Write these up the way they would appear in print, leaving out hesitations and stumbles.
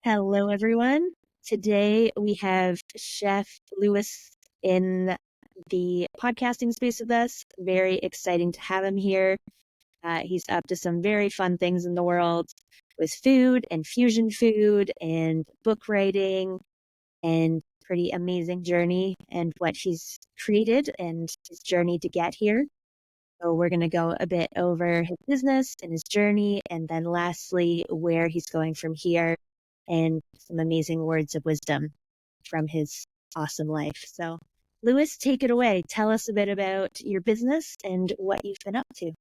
Hello, everyone. Today we have Chef Lewis in the podcasting space with us. Very exciting to have him here. He's up to some very fun things in the world with food and fusion food and book writing and pretty amazing journey and what he's created and his journey to get here. So we're going to go a bit over his business and his journey, and then lastly, where he's going from here and some amazing words of wisdom from his awesome life. So, Lewis, take it away. Tell us a bit about your business and what you've been up to.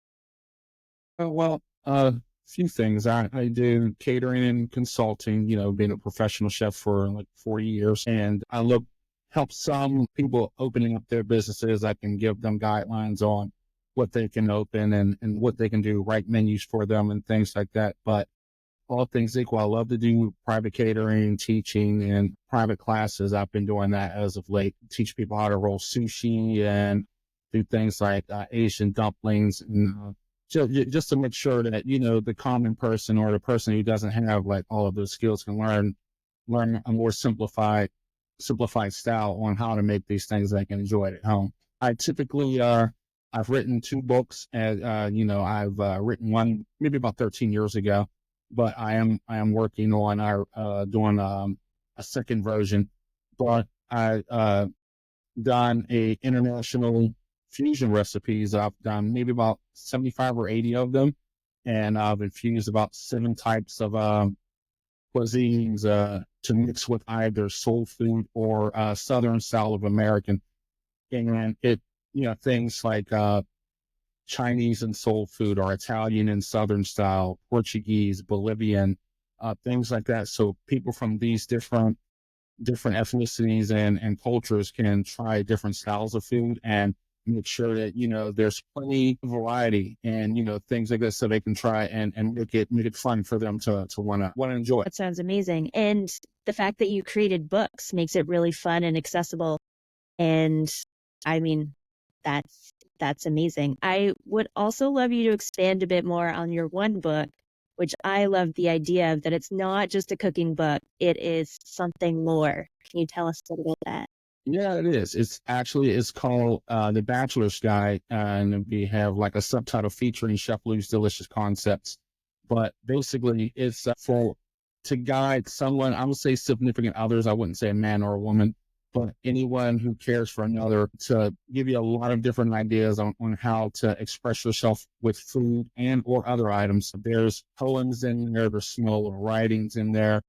A few things. I do catering and consulting, being a professional chef for like 40 years. And help some people opening up their businesses. I can give them guidelines on what they can open and what they can do, write menus for them and things like that. But all things equal, I love to do private catering, teaching, and private classes. I've been doing that as of late. Teach people how to roll sushi and do things like Asian dumplings, and just to make sure that the common person or the person who doesn't have like all of those skills can learn a more simplified style on how to make these things they can enjoy it at home. I typically I've written 2 books, and I've written one maybe about 13 years ago. But I am working on doing a second version. But I done a international fusion recipes. I've done maybe about 75 or 80 of them, and I've infused about 7 types of cuisines to mix with either soul food or Southern style of American. And things like Chinese and soul food, or Italian and Southern style, Portuguese, Bolivian, things like that. So people from these different ethnicities and cultures can try different styles of food and make sure that, there's plenty of variety and, things like this so they can try and make it fun for them to want to enjoy it. That sounds amazing. And the fact that you created books makes it really fun and accessible. And I mean, that's amazing. I would also love you to expand a bit more on your one book, which I love the idea of that it's not just a cooking book. It is something more. Can you tell us a little about that? Yeah, it is. It's called The Bachelor's Guide, and we have like a subtitle featuring Chef Lou's delicious concepts. But basically, it's to guide someone. I would say significant others. I wouldn't say a man or a woman, but anyone who cares for another, to give you a lot of different ideas on how to express yourself with food and or other items. There's poems in there, there's small little writings in there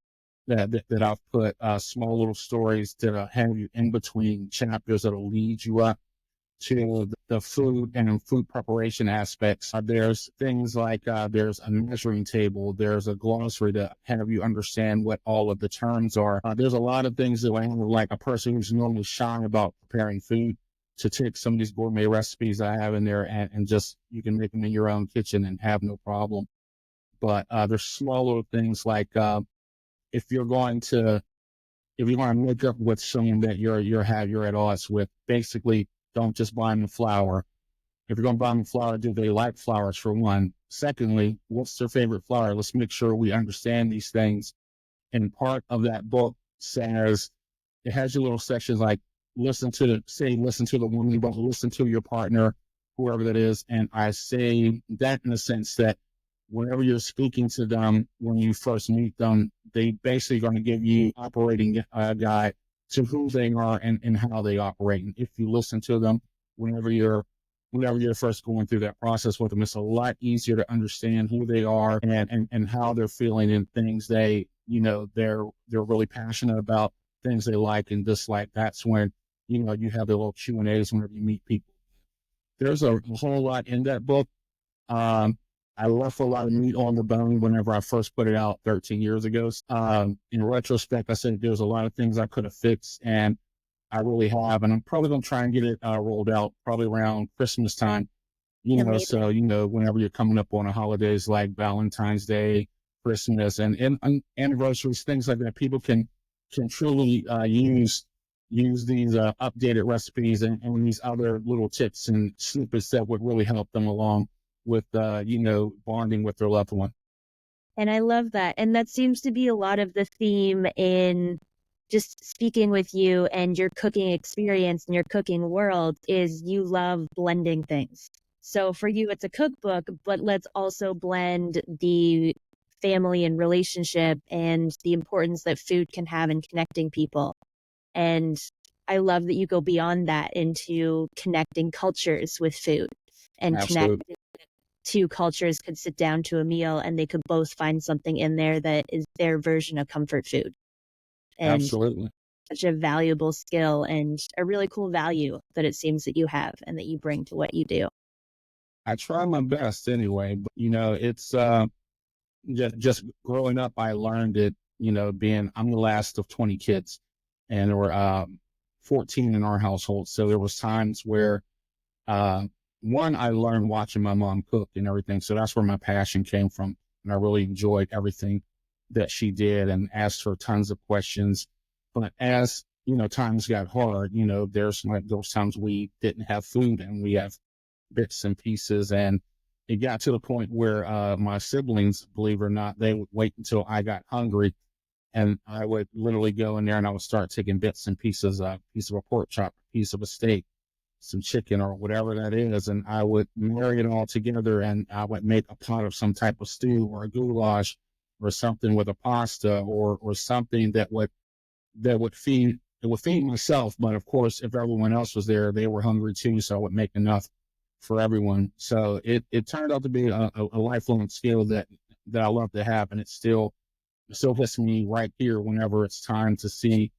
that I've put, small little stories to have you in between chapters that'll lead you up to the food and food preparation aspects. There's things like there's a measuring table, there's a glossary to have you understand what all of the terms are. There's a lot of things that I handle, like a person who's normally shy about preparing food, to take some of these gourmet recipes I have in there and just, you can make them in your own kitchen and have no problem. But there's small little things like if you're going to make up with someone that you're at odds with, basically don't just buy them the flour. If you're going to buy them the flour, do they like flowers, for one? Secondly, what's their favorite flour? Let's make sure we understand these things. And part of that book says, it has your little sections like listen to the woman, but listen to your partner, whoever that is. And I say that in the sense that whenever you're speaking to them, when you first meet them, they basically going to give you operating guide to who they are and how they operate. And if you listen to them, whenever you're first going through that process with them, it's a lot easier to understand who they are and how they're feeling and things they're really passionate about, things they like and dislike. That's when, you have the little Q&As whenever you meet people. There's a whole lot in that book. I left a lot of meat on the bone whenever I first put it out 13 years ago. In retrospect, I said there's a lot of things I could have fixed, and I really have. And I'm probably going to try and get it rolled out probably around Christmas time. Amazing. So, whenever you're coming up on the holidays like Valentine's Day, Christmas, and anniversaries, things like that, people can truly use these updated recipes and these other little tips and snippets that would really help them along with, bonding with their loved one. And I love that. And that seems to be a lot of the theme in just speaking with you and your cooking experience and your cooking world is you love blending things. So for you, it's a cookbook, but let's also blend the family and relationship and the importance that food can have in connecting people. And I love that you go beyond that into connecting cultures with food and connect Absolutely. two cultures could sit down to a meal and they could both find something in there that is their version of comfort food. And Absolutely. such a valuable skill and a really cool value that it seems that you have and that you bring to what you do. I try my best anyway, but it's just growing up, I learned it, I'm the last of 20 kids and there were 14 in our household. So there was times where uh, one, I learned watching my mom cook and everything. So that's where my passion came from. And I really enjoyed everything that she did and asked her tons of questions. But as, times got hard, there's like those times we didn't have food and we have bits and pieces. And it got to the point where my siblings, believe it or not, they would wait until I got hungry and I would literally go in there and I would start taking bits and pieces, a piece of a pork chop, a piece of a steak, some chicken or whatever that is. And I would marry it all together and I would make a pot of some type of stew or a goulash or something with a pasta or something it would feed myself. But of course, if everyone else was there, they were hungry too. So I would make enough for everyone. So it turned out to be a lifelong skill that I love to have. And it still hits me right here whenever it's time to see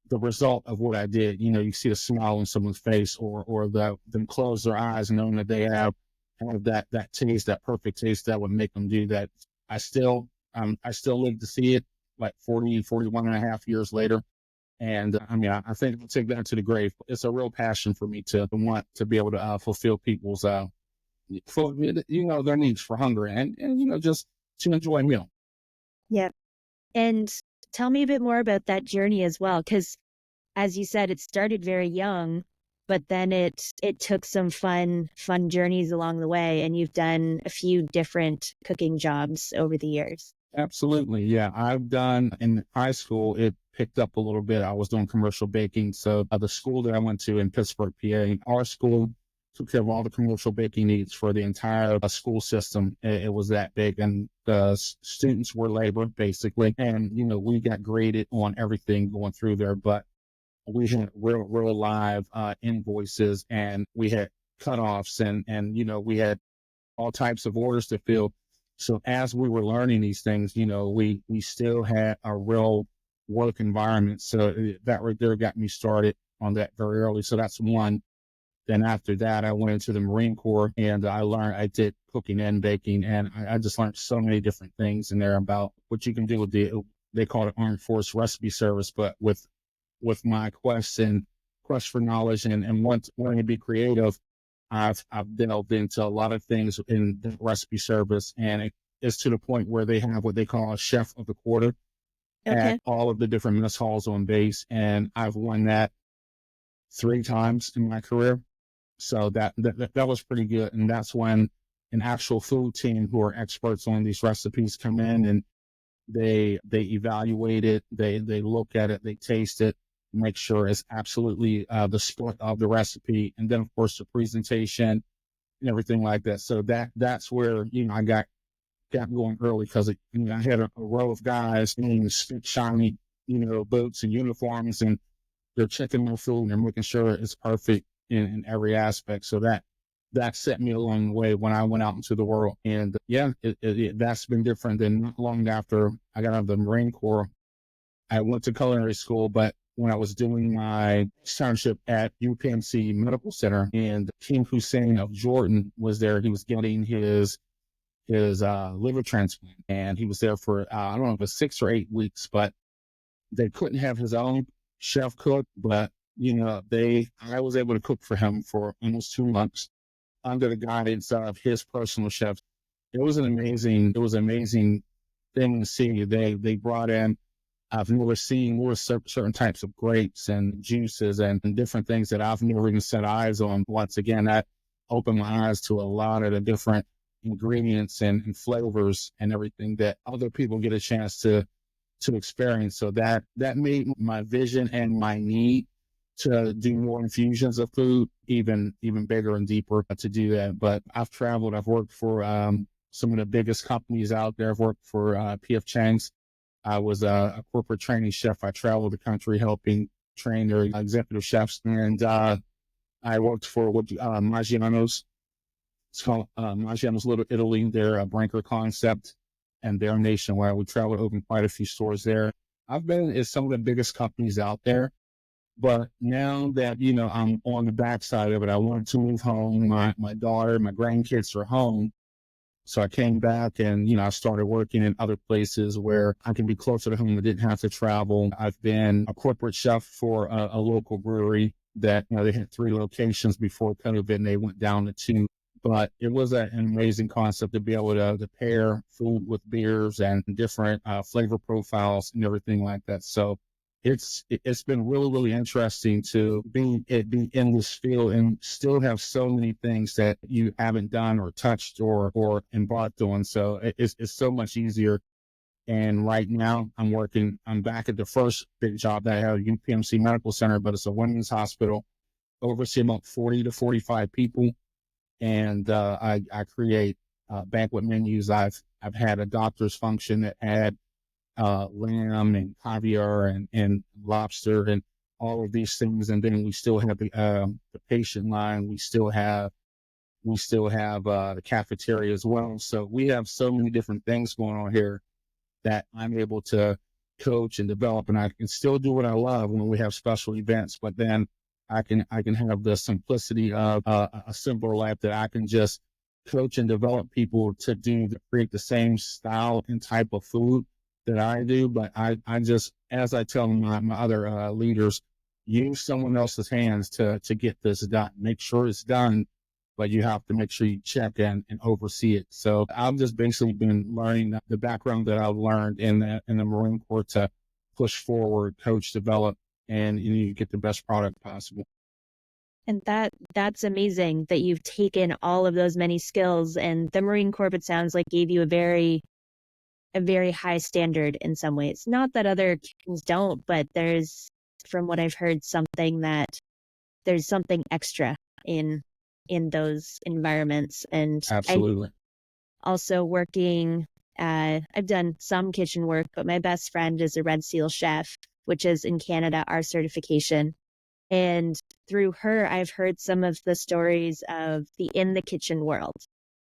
the result of what I did. You see a smile on someone's face or them close their eyes knowing that they have that taste, that perfect taste that would make them do that. I still live to see it like 41 and a half years later. And I think I'll take that to the grave. It's a real passion for me to want to be able to fulfill people's, their needs for hunger and just to enjoy a meal. Yeah. And tell me a bit more about that journey as well. Because as you said, it started very young, but then it took some fun journeys along the way. And you've done a few different cooking jobs over the years. Absolutely. Yeah. I've done in high school, it picked up a little bit. I was doing commercial baking. So the school that I went to in Pittsburgh, PA, our school took care of all the commercial baking needs for the entire school system. It was that big. And the students were labor basically. And, we got graded on everything going through there, but we had real live invoices and we had cutoffs and, we had all types of orders to fill. So as we were learning these things, we still had a real work environment. So that right there got me started on that very early. So that's one. Then after that, I went into the Marine Corps and I did cooking and baking. And I just learned so many different things in there about what you can do with they call it Armed Force Recipe Service, but with my quest for knowledge and wanting to be creative, I've delved into a lot of things in the recipe service, and it's to the point where they have what they call a chef of the quarter at Okay. all of the different mess halls on base, and I've won that 3 times in my career. So that was pretty good, and that's when an actual food team who are experts on these recipes come in and they evaluate it, they look at it, they taste it, make sure it's absolutely the split of the recipe, and then of course the presentation and everything like that. So that's where I got going early because I had a row of guys in shiny boots and uniforms, and they're checking my food and they're making sure it's perfect in every aspect. So that set me along the way when I went out into the world. And yeah, that's been different than not long after I got out of the Marine Corps. I went to culinary school, but when I was doing my internship at UPMC Medical Center, and King Hussein of Jordan was there. He was getting his liver transplant, and he was there for I don't know if it was 6 or 8 weeks, but they couldn't have his own chef cook, but I was able to cook for him for almost 2 months under the guidance of his personal chef. It was amazing thing to see. They brought in, I've never seen more certain types of grapes and juices and different things that I've never even set eyes on. Once again, that opened my eyes to a lot of the different ingredients and flavors and everything that other people get a chance to experience. So that made my vision and my need to do more infusions of food even bigger and deeper to do that. But I've traveled. I've worked for some of the biggest companies out there. I've worked for P.F. Chang's. I was a corporate training chef. I traveled the country helping train their executive chefs, and I worked for Maggiano's. It's called Maggiano's Little Italy. They're a Branker concept, and they're nationwide. We traveled, opened quite a few stores there. I've been at some of the biggest companies out there, but now that, I'm on the backside of it, I wanted to move home. My daughter, my grandkids are home. So I came back and, I started working in other places where I can be closer to home. I didn't have to travel. I've been a corporate chef for a local brewery that, they had 3 locations before COVID and they went down to 2. But it was an amazing concept to be able to pair food with beers and different flavor profiles and everything like that. So it's been really, really interesting to be in this field and still have so many things that you haven't done or touched or embarked on. So it's so much easier. And right now I'm back at the first big job that I had at UPMC Medical Center, but it's a women's hospital, oversee about 40 to 45 people. And I create banquet menus. I've had a doctor's function that had lamb and caviar and lobster and all of these things. And then we still have the patient line. We still have the cafeteria as well. So we have so many different things going on here that I'm able to coach and develop, and I can still do what I love when we have special events, but then I can have the simplicity of a simpler life that I can just coach and develop people to create the same style and type of food that I do. But I just, as I tell my other leaders, use someone else's hands to get this done. Make sure it's done, but you have to make sure you check and oversee it. So I've just basically been learning the background that I've learned in the Marine Corps to push forward, coach, develop, and you get the best product possible. And that's amazing that you've taken all of those many skills, and the Marine Corps, it sounds like, gave you a very high standard in some ways. Not that other kitchens don't, but there's, from what I've heard, there's something extra in those environments. And absolutely. Also working, I've done some kitchen work, but my best friend is a Red Seal chef, which is in Canada, our certification. And through her, I've heard some of the stories of in the kitchen world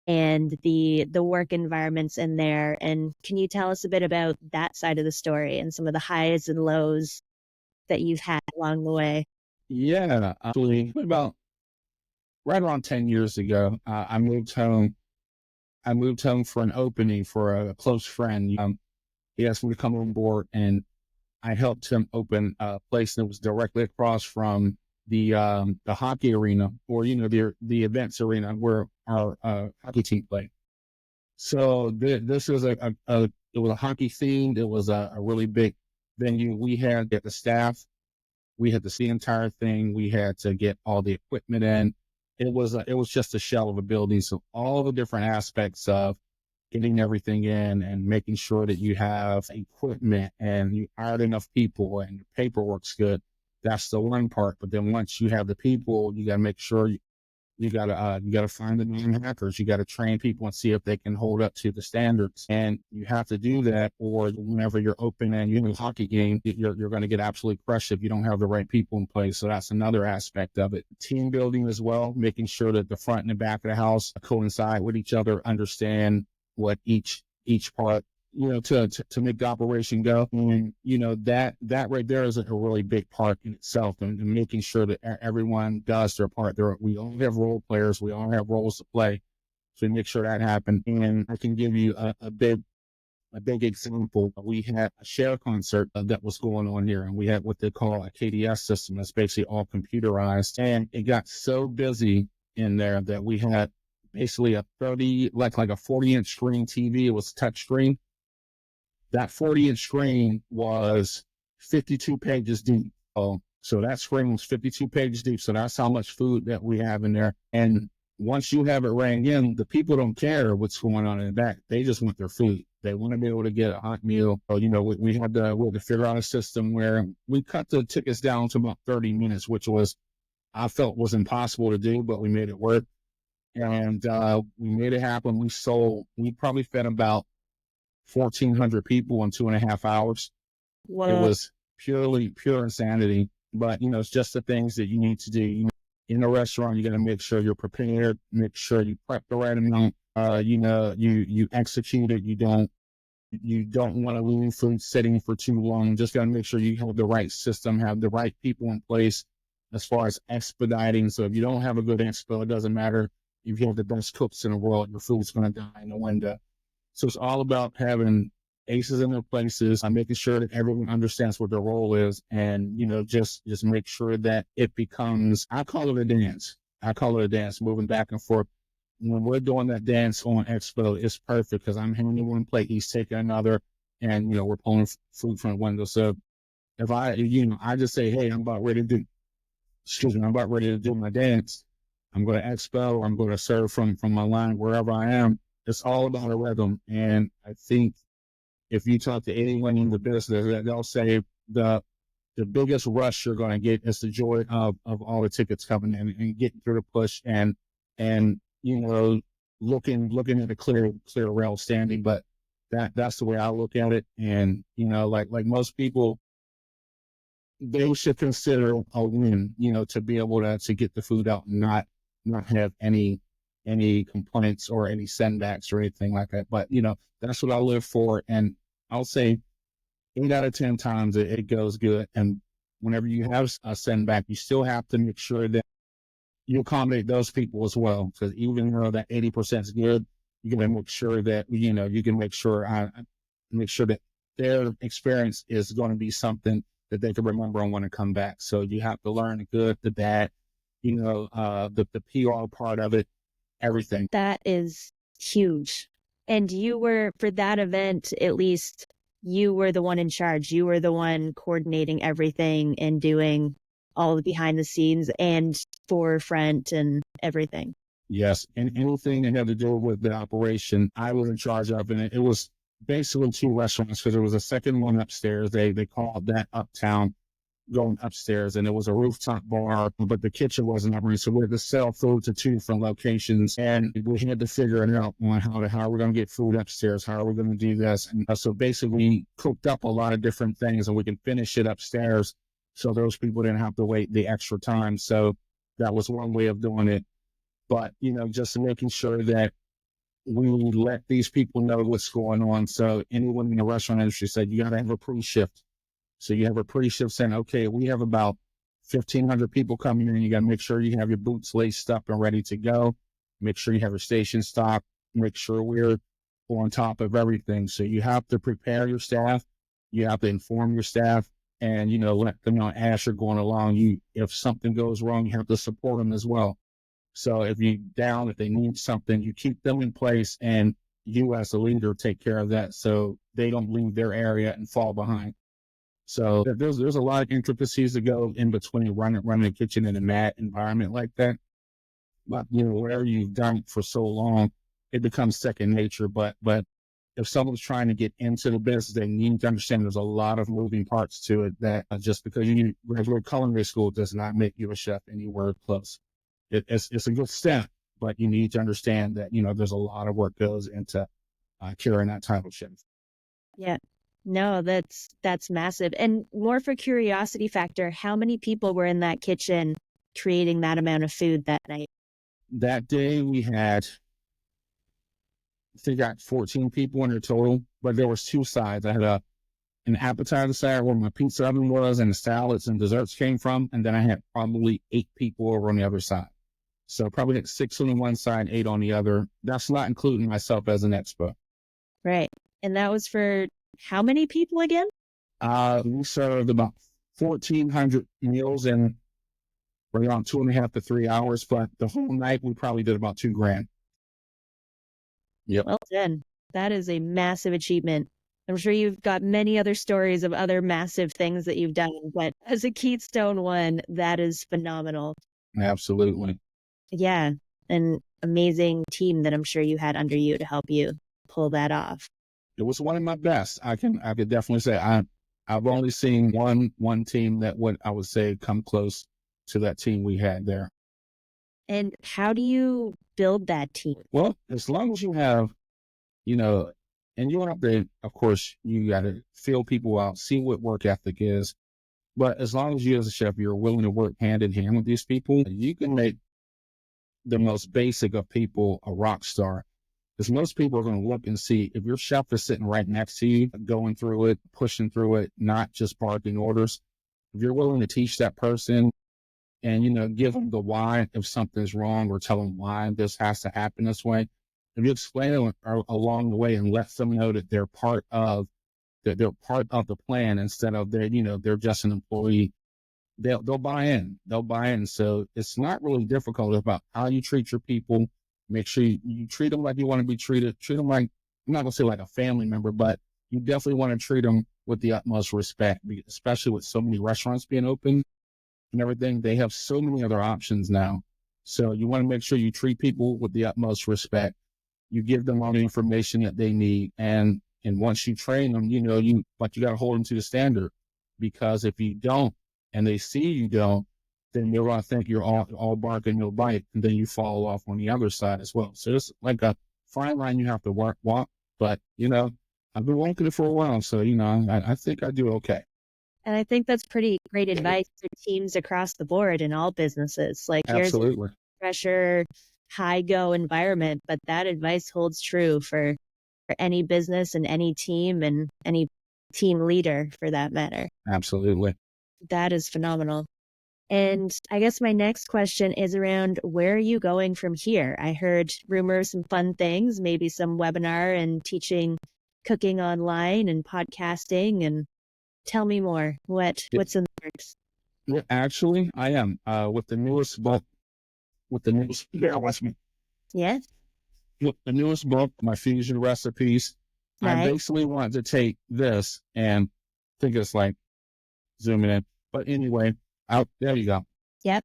and the work environments in there. And can you tell us a bit about that side of the story and some of the highs and lows that you've had along the way? Yeah, actually, about right around 10 years ago, I moved home. I moved home for an opening for a close friend. He asked me to come on board, and I helped him open a place that was directly across from the hockey arena, or the events arena where our hockey team played. So this was it was a hockey themed. It was a really big venue. We had the staff. We had to see the entire thing. We had to get all the equipment in. It was just a shell of a building. So all the different aspects of getting everything in and making sure that you have equipment and you hired enough people and your paperwork's good. That's the one part. But then once you have the people, you got to make sure you got to find the non-hackers. You got to train people and see if they can hold up to the standards. And you have to do that, or whenever you're open and you have a hockey game, you're going to get absolutely crushed if you don't have the right people in place. So that's another aspect of it. Team building as well, making sure that the front and the back of the house coincide with each other, understand what each part, to make the operation go. And, that right there is a really big part in itself, and making sure that everyone does their part. We all have role players. We all have roles to play. So we make sure that happens. And I can give you a big example. We had a share concert that was going on here, and we had what they call a KDS system. That's basically all computerized. And it got so busy in there that we had basically a 40-inch screen TV. It was a touch screen. That 40-inch screen was 52 pages deep. So that screen was 52 pages deep. So that's how much food that we have in there. And once you have it rang in, the people don't care what's going on in the back. They just want their food. They want to be able to get a hot meal. So, we had to figure out a system where we cut the tickets down to about 30 minutes, which I felt was impossible to do, but we made it work. And we made it happen. We probably fed about 1,400 people in 2.5 hours. It Whoa. was pure insanity. But, it's just the things that you need to do. In a restaurant, you got to make sure you're prepared, make sure you prep the right amount. You execute it. You don't want to leave food sitting for too long. Just got to make sure you have the right system, have the right people in place as far as expediting. So if you don't have a good expo, it doesn't matter if you have the best cooks in the world, your food's going to die in the window. So it's all about having aces in their places, making sure that everyone understands what their role is, and just make sure that it becomes, I call it a dance. Moving back and forth. When we're doing that dance on expo, it's perfect because I'm handing one plate, he's taking another, and we're pulling food from the window. So if I just say, hey, I'm about ready to do my dance. I'm going to expo, or I'm going to serve from my line wherever I am. It's all about a rhythm, and I think if you talk to anyone in the business, they'll say the biggest rush you're going to get is the joy of all the tickets coming in and getting through the push and looking at a clear rail standing. But that's the way I look at it. And like most people, they should consider a win, to be able to get the food out and not have any complaints or any sendbacks or anything like that. But that's what I live for, and I'll say 8 out of 10 times it goes good. And whenever you have a sendback, you still have to make sure that you accommodate those people as well. Because even though that 80% is good, you got to make sure that you can make sure that their experience is going to be something that they can remember and want to come back. So you have to learn the good, the bad, the PR part of it, everything. That is huge. And you were, for that event, at least, you were the one in charge. You were the one coordinating everything and doing all the behind the scenes and forefront and everything. Yes. And anything that had to do with the operation, I was in charge of. And it was basically 2 restaurants, because there was a second one upstairs. They called that Uptown, going upstairs, and it was a rooftop bar, but the kitchen wasn't operating. So we had to sell food to 2 different locations, and we had to figure it out on how are we going to get food upstairs? How are we going to do this? And so basically we cooked up a lot of different things, and we can finish it upstairs, so those people didn't have to wait the extra time. So that was one way of doing it. But, just making sure that we let these people know what's going on. So anyone in the restaurant industry said, you got to have a pre-shift. So you have a pre-shift saying, okay, we have about 1,500 people coming in. You got to make sure you have your boots laced up and ready to go. Make sure you have your station stocked. Make sure we're on top of everything. So you have to prepare your staff. You have to inform your staff, and, let them know as you're going along. If something goes wrong, you have to support them as well. So if they need something, you keep them in place, and you as a leader take care of that so they don't leave their area and fall behind. So there's a lot of intricacies that go in between running a kitchen in a mat environment like that. But wherever you've done it for so long, it becomes second nature. But if someone's trying to get into the business, they need to understand there's a lot of moving parts to it. That just because you graduate culinary school does not make you a chef anywhere close. It's a good step, but you need to understand that there's a lot of work goes into carrying that title chef. Yeah. No, that's massive. And more for curiosity factor, how many people were in that kitchen creating that amount of food that night? That day we had, I think, 14 people in the total, but there was 2 sides. I had an appetizer side where my pizza oven was, and the salads and desserts came from, and then I had probably 8 people over on the other side. So probably had 6 on one side, 8 on the other. That's not including myself as an expo. Right. And that was for how many people again? We served about 1,400 meals in around 2.5 to 3 hours, but the whole night we probably did about $2,000. Yep. Well done. That is a massive achievement. I'm sure you've got many other stories of other massive things that you've done, but as a Keystone one, that is phenomenal. Absolutely. Yeah. an amazing team that I'm sure you had under you to help you pull that off. It was one of my best. I could definitely say I've only seen one team that would, I would say, come close to that team we had there. And how do you build that team? Well, as long as you have, you know, and you have to, of course, you got to feel people out, see what work ethic is. But as long as you as a chef, you're willing to work hand in hand with these people, you can make the most basic of people a rock star. Because most people are going to look and see if your chef is sitting right next to you, going through it, pushing through it, not just barking orders. If you're willing to teach that person and, give them the why if something's wrong or tell them why this has to happen this way, if you explain it along the way and let them know that they're part of the plan instead of they're just an employee, they'll buy in. They'll buy in. So it's not really difficult about how you treat your people. Make sure you treat them like you want to be treated. Treat them like, I'm not going to say like a family member, but you definitely want to treat them with the utmost respect, especially with so many restaurants being open and everything. They have so many other options now. So you want to make sure you treat people with the utmost respect. You give them all the information that they need. And once you train them, you got to hold them to the standard, because if you don't, and they see you don't, then they're going to think you're all bark and no bite, and then you fall off on the other side as well. So it's like a fine line you have to walk. But, I've been walking it for a while, so, I think I do okay. And I think that's pretty great advice for teams across the board in all businesses. Like Absolutely. Here's pressure, high go environment, but that advice holds true for any business and any team and any team leader for that matter. Absolutely. That is phenomenal. And I guess my next question is around, where are you going from here? I heard rumors, some fun things, maybe some webinar and teaching cooking online and podcasting. And tell me more. What's in the works? Yeah, actually, I am with the newest book. Yes. With the newest book, my fusion recipes. Nice. I basically want to take this and I think it's like zooming in. But anyway, there you go. Yep.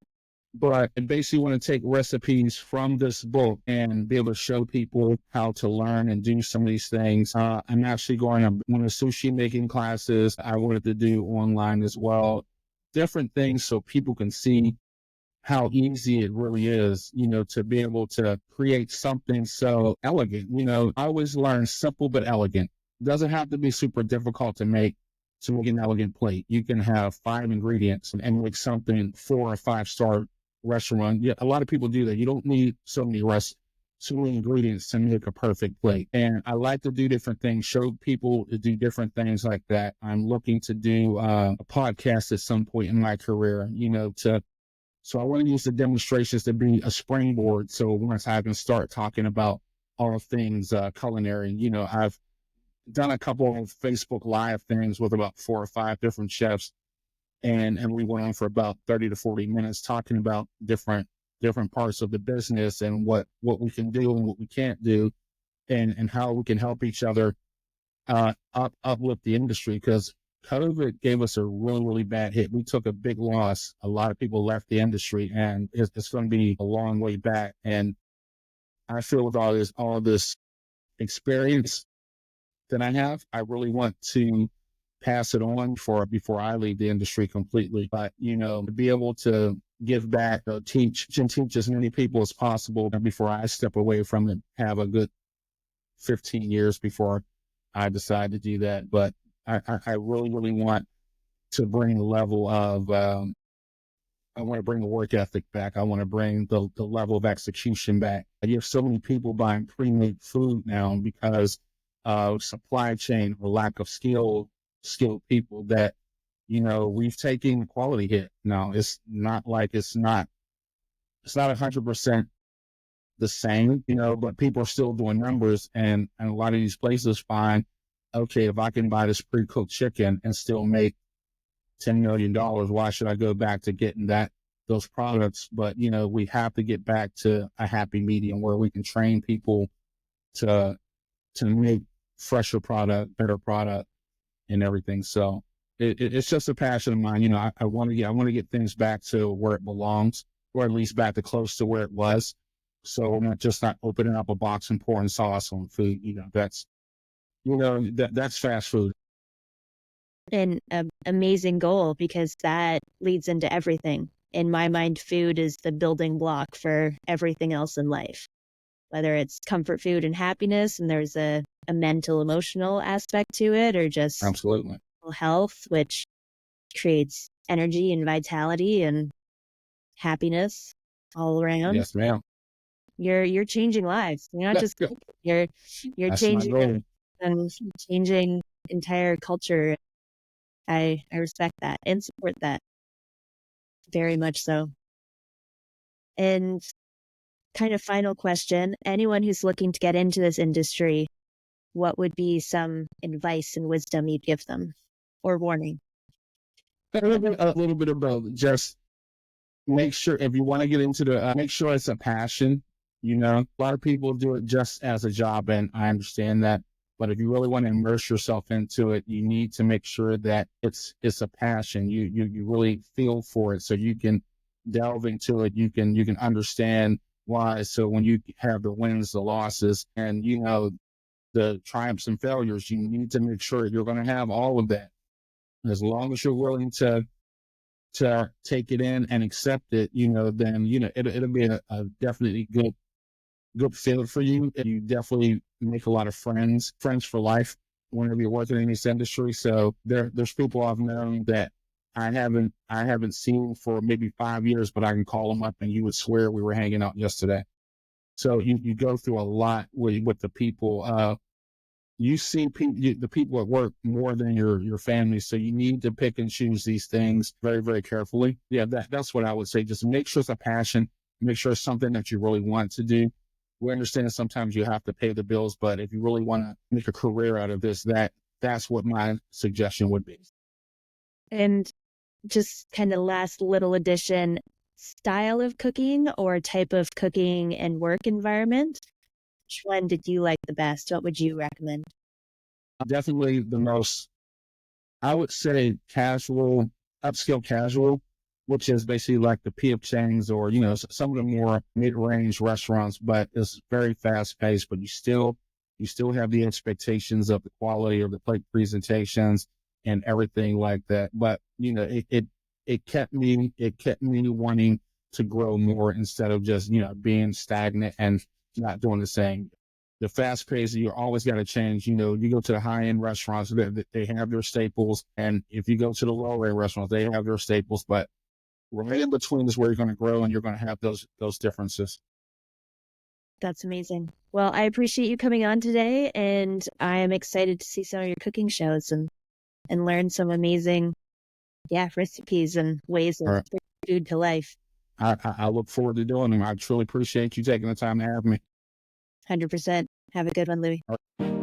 But I basically want to take recipes from this book and be able to show people how to learn and do some of these things. I'm actually going to one of the sushi making classes I wanted to do online as well. Different things so people can see how easy it really is, to be able to create something so elegant. I always learn simple but elegant. It doesn't have to be super difficult to make an elegant plate. You can have 5 ingredients and make something 4 or 5-star restaurant. Yeah, a lot of people do that. You don't need so many ingredients to make a perfect plate. And I like to do different things, show people to do different things like that. I'm looking to do a podcast at some point in my career, so I want to use the demonstrations to be a springboard. So once I can start talking about all things culinary, I've done a couple of Facebook Live things with about 4 or 5 different chefs. And we went on for about 30 to 40 minutes talking about different parts of the business and what we can do and what we can't do, and how we can help each other uplift the industry, because COVID gave us a really, really bad hit. We took a big loss. A lot of people left the industry, and it's going to be a long way back. And I feel with all this experience that I have, I really want to pass it on before I leave the industry completely. But, to be able to give back, teach as many people as possible before I step away from it, have a good 15 years before I decide to do that. But I really, really want to bring the level of, I want to bring the work ethic back. I want to bring the level of execution back. You have so many people buying pre-made food now because of supply chain or lack of skilled people that, we've taken a quality hit. Now, it's not 100% the same, but people are still doing numbers, and a lot of these places find, okay, if I can buy this pre-cooked chicken and still make $10 million, why should I go back to getting those products? But, we have to get back to a happy medium where we can train people to make fresher product, better product and everything. So it's just a passion of mine. I want to get things back to where it belongs, or at least back to close to where it was. So we're not opening up a box and pouring sauce on food. That's fast food. An amazing goal, because that leads into everything. In my mind, food is the building block for everything else in life, whether it's comfort food and happiness, and there's a mental, emotional aspect to it, or just Absolutely. health, which creates energy and vitality and happiness all around. Yes, ma'am. You're changing lives. You're not just cooking. You're That's my changing goal. and changing entire culture. I respect that and support that very much so. And kind of final question, anyone who's looking to get into this industry, what would be some advice and wisdom you'd give them, or warning? A little bit of both. Just make sure if you want to get into make sure it's a passion. A lot of people do it just as a job, and I understand that. But if you really want to immerse yourself into it, you need to make sure that it's a passion. You really feel for it, so you can delve into it. You can understand why. So when you have the wins, the losses, and the triumphs and failures, you need to make sure you're going to have all of that. As long as you're willing to take it in and accept it, then it'll be a definitely good fit for you. You definitely make a lot of friends for life whenever you're working in this industry. So there's people I've known that I haven't seen for maybe 5 years, but I can call them up and you would swear we were hanging out yesterday. So you go through a lot with the people. You see the people at work more than your family. So you need to pick and choose these things very, very carefully. Yeah, that's what I would say. Just make sure it's a passion, make sure it's something that you really want to do. We understand sometimes you have to pay the bills, but if you really want to make a career out of this, that's what my suggestion would be. And just kind of last little addition, style of cooking or type of cooking and work environment. Which one did you like the best? What would you recommend? Definitely the most, I would say, casual, upscale casual, which is basically like the P.F. Chang's or, some of the more mid-range restaurants, but it's very fast paced, but you still have the expectations of the quality of the plate presentations and everything like that. But, it kept me wanting to grow more instead of just, being stagnant and not doing the same. The fast pace, you always got to change. You go to the high end restaurants, they have their staples. And if you go to the low end restaurants, they have their staples. But right in between is where you're going to grow and you're going to have those differences. That's amazing. Well, I appreciate you coming on today, and I am excited to see some of your cooking shows and learn some amazing, recipes and ways All of right. bringing food to life. I look forward to doing them. I truly appreciate you taking the time to have me. 100%. Have a good one, Louis. All right.